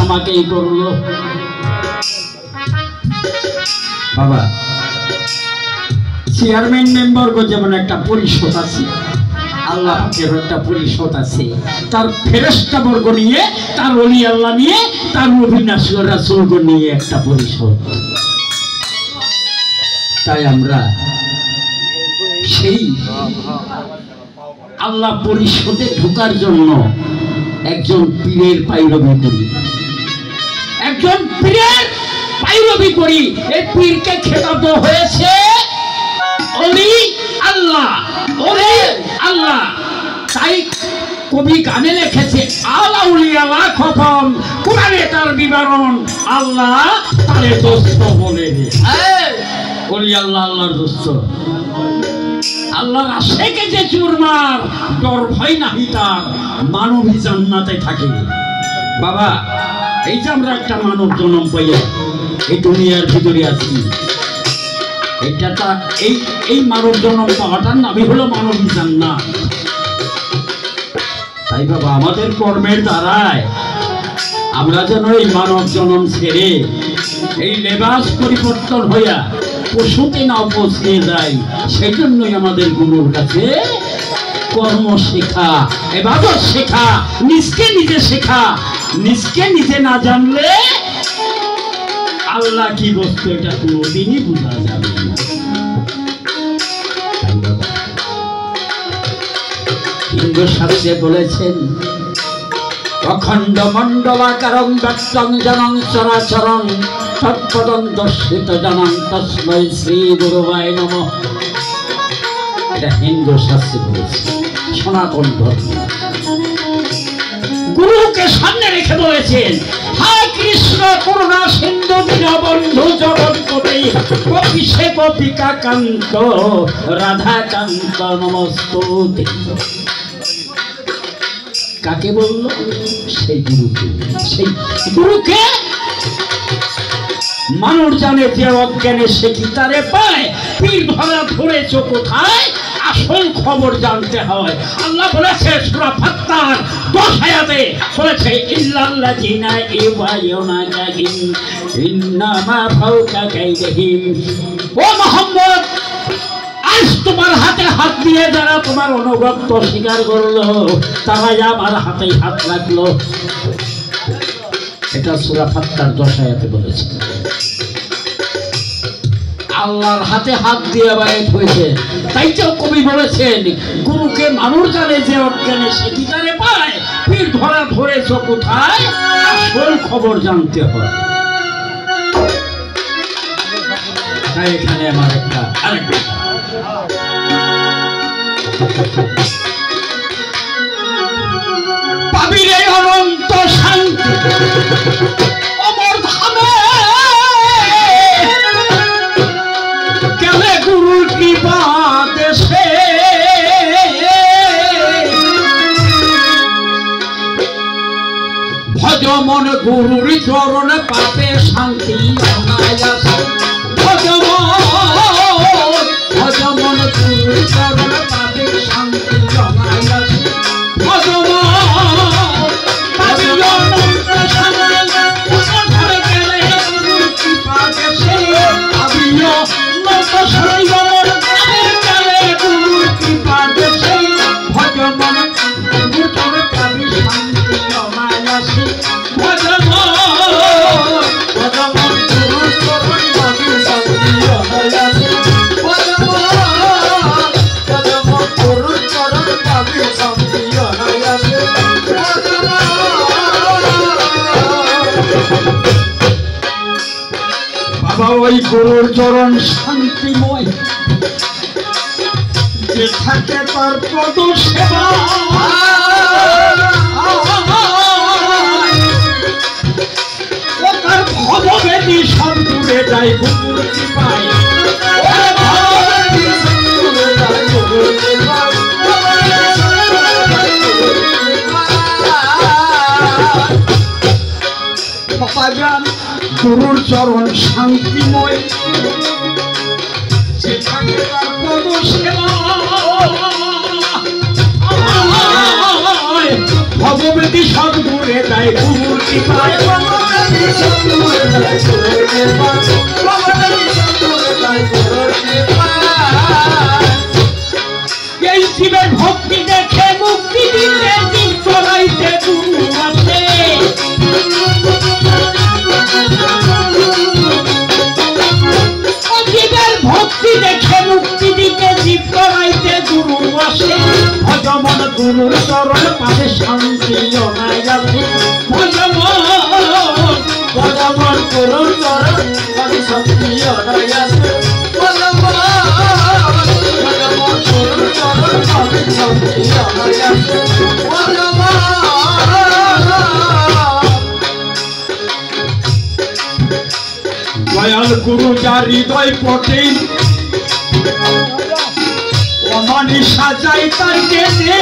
আমাকেই করলো বাবা। চেয়ারম্যান মেম্বার যেমন একটা পরিষদ আছে, আল্লাহের একটা পরিষদ আছে, তার ফেরেশতা বর্গ নিয়ে, তার ওলি আল্লাহ নিয়ে, তার নবী রাসূল নিয়ে একটা পরিষদ। তাই আমরা সেই আল্লাহ পরিষদে ঢোকার জন্য একজন পীরের পাইরবি করি, একজন পীরের পাইরবি করি। এই পীরকে খেতাব দেওয়া হয়েছে ওলি আল্লাহ, ওলি আল্লাহ। তাই কবি গানে লিখেছে আলা উলিয়াল্লাহ খতম, কোরআনে তার বিবরণ, আল্লাহ তারে দোস্ত বলে। ওলি আল্লাহ আল্লাহর দোস্ত, আল্লাহর আশেকে যে চুরমার, ডর ভয় নাহি তার, মানবী জান্নাতে থাকে। বাবা, এই যে আমরা একটা মানব জন্ম পাইয়া এই দুনিয়ার ভিতরে আছি, এটা তা এই মানব জন্ম পাওয়াটার নামই হলো মানবী জান্নাত। তাই বাবা, আমাদের কর্মের দ্বারায় আমরা যেন এই মানব জন্ম ছেড়ে এই লেবাস পরিবর্তন হইয়া পশুতে না পৌঁছে যায়, সেই জন্যই আমাদের গুরুর কাছে কর্ম শেখা, ইবাদত শেখা, নিজকে নিজে শেখা। নিজকে নিজে না জানলে আল্লাহ কি বস্তু এটা কোনোদিনই বোঝা যাবে না। হিন্দু শাস্ত্রে বলেছেন অখণ্ড মণ্ডলাকারং ব্যক্তং জনং চরাচরং তৎপদং দর্শিত জনং তস্मै শ্রী গুরুবায় নমঃ। এটা হিন্দু শাস্ত্রে বলেছে, সনাতন ধর্ম। গুরুকে সামনে রেখে বলেছেন হে কৃষ্ণ করুণা সিন্ধু দীনবন্ধু জগৎপতি কপিশে কপিকা কান্ত রাধাকান্ত নমস্তুতে। কাকে বলল? সেই গুরুকে। সেই গুরুকে মানুষ জানে যে অজ্ঞানে সে কি তারে পায়, পীর ধরা ধরেছ কোথায়, আসল খবর জানতে হয়। আল্লাহ বলেছে সূরা ফাত্তার 10 আয়াতে বলেছে ইল্লাল্লাযিনা ইউবায়ুনাকা ইন্নামা ফাওকা কাইদিহিম। ও মুহাম্মদ, আজ তোমার হাতে হাত দিয়ে যারা তোমার অনুগত্য স্বীকার করলো, তারাই আমার হাতে হাত রাখলো। এটা সূরা ফাত্তার 10 আয়াতে বলেছে। আল্লাহর হাতে হাত দিয়ে বাইত হয়েছে। তাই তো কবি বলেছেন গুরুকে মানুষ জানে যে অজ্ঞানে সে কি তারে পায়, পীর ধরা ধরেছ কোথায়, আসল খবর জানতে হয়। তাই এখানে আমার আরেকটা পাবিরে অনন্ত শান্তি অমর ধামে, গেলে গুরুর কৃপা দেশে, ভজ মন গুরুর চরণ পাপে শান্তি অনায়াসে। ভজ মন গুরুর চরণ পাপে শান্তি অনায়াসে। ভজ ওই গুরুর চরণ শান্তিময়, যে থাকে তার পদ সেবা, ও তার ভববেদী সব দূরে যায় গুরুর কৃপায়। গুরুর চরণ শান্তিময়, যে থাকে তার পদ সেবা। ভববেদী সব দূরে দেয় গুরুর কৃপায় এই জীবের ভক্তি দেখে মুক্তি দিতে জীব চড়াইতে গুরু আছে জীবের ভক্তি দেখে মুক্তি দিতে জীব চড়াইতে গুরু আসে ভজমন গুরুর চরণ পাশে শান্তি অনায়াসে ভজমন গুরুর চরণ পাশে শান্তি অনায়াসে ভজমন গুরুর চরণ পাশে শান্তি অনায়াসে দয়াল গুরু যার হৃদয় পটে অমানি সাজাই তার কেটে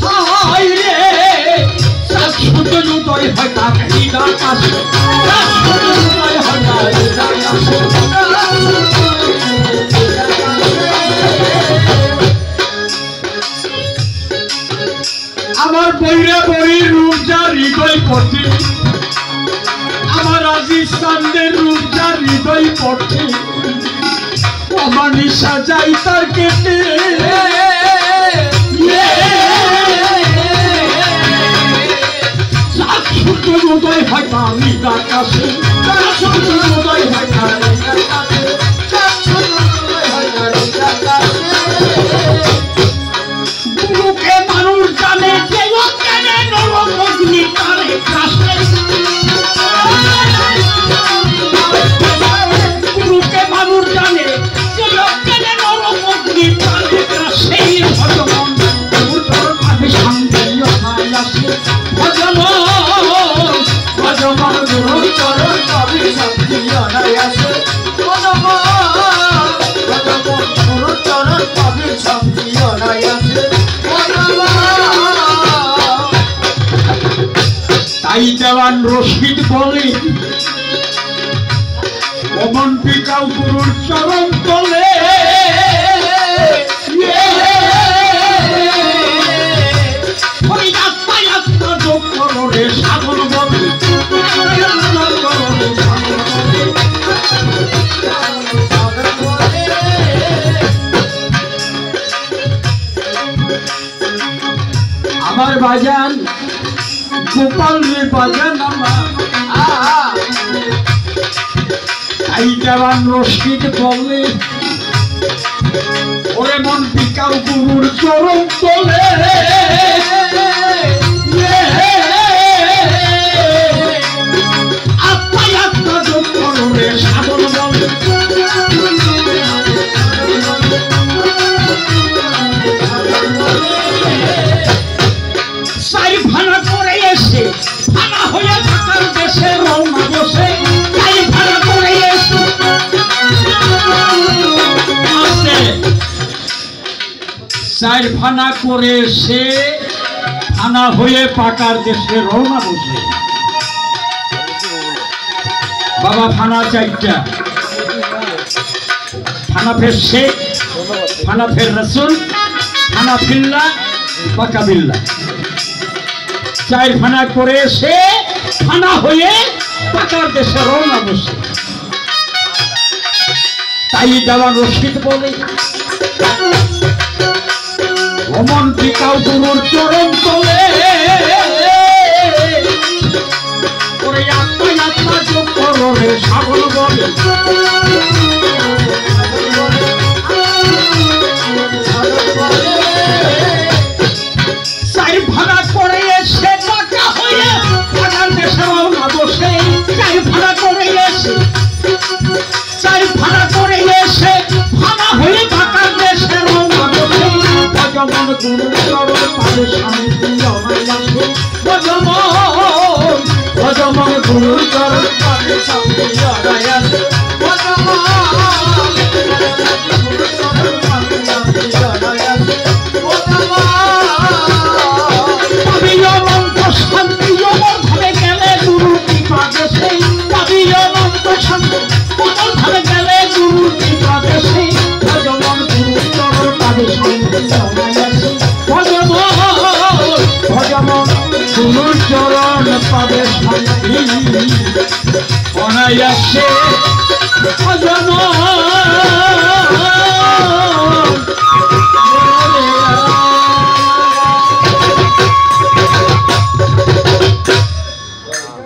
হায় রে শুধু উদয় হয় তার হৃদয় কাছে উদয় হয় তার হৃদয় কাছে আমার বইরে বই রূপ যার হৃদয় পটে আমার আজিজ চান্দের রূপ যার হৃদয় পটে অমানি সাজাই তার কেটে শুধু উদয় হয় তার হৃদয় কাছে শুধু উদয় হয় তার হৃদয় কাছে গুরুকে মানুষ জানে যে অজ্ঞানে নরকগ্নি তারে কাছে গুরুকে মানুষ জানে যে অজ্ঞানে নরকগ্নি তারে কাছে ভজমন গুরুর পাশে শান্তি অনায়াসে ভজমন গুরুর চরণ পাশে শান্তি অনায়াসে ভজমন গুরুর চরণ পাশে শান্তি অনায়াসে তাই দেওয়ান রশিদ বলে অমন পিকাও গুরুর চরণ তলে সাধন বলে আমার বাজান গোপাল রে বাজান আমার তাই দেওয়ান রশিদ বলে ওরে মন পিকাও গুরুর চরণ তোলে আত্মায় আত্মা যোগ করলে সাধন বলে সাই ভাড়া করে এসে ভাড়া হয়ে থাকার দেশে রওনা বসে সাই ভাড়া করে এসে সাই ভাড়া করে এসে ভাড়া হয়ে পাকার দেশে রওনা বসে বাবা ফানা চারটা ফানা ফের শেখ ফানা ফের রসুল ফানা ফিল্লা পাকা বিল্লা চার ফানা করে সে ফানা হয়ে পাকার দেশে রওনা বসে তাই দেওয়ান রশিদ বলে অমন পিকাও গুরুর চরণ তোলে ওরে আত্মায় আত্মা যোগ করলে সাগর বলে চার ভাড়া করে এসে টাকা হয়ে টাকার দেশে রওনা বসে চার ভাড়া করে এসে ভাড়া হয়ে টাকার দেশে রওনা বসে ভজমন গুরুর চরণ পাশে শান্তি অনায়াসে ভজমন গুরুর চরণ পাশে শান্তি অনায়াসে শান্তি অমর ভাবে গেলে গুরু কৃপা দেশে পাবি অনন্ত শান্তি অমর ভাবে গেলে গুরু কৃপা দেশে ভজমন গুরু চরণ পাবে শান্তি অনায়াসে ভজমন পাবে শান্তি অনায়াসে অজমা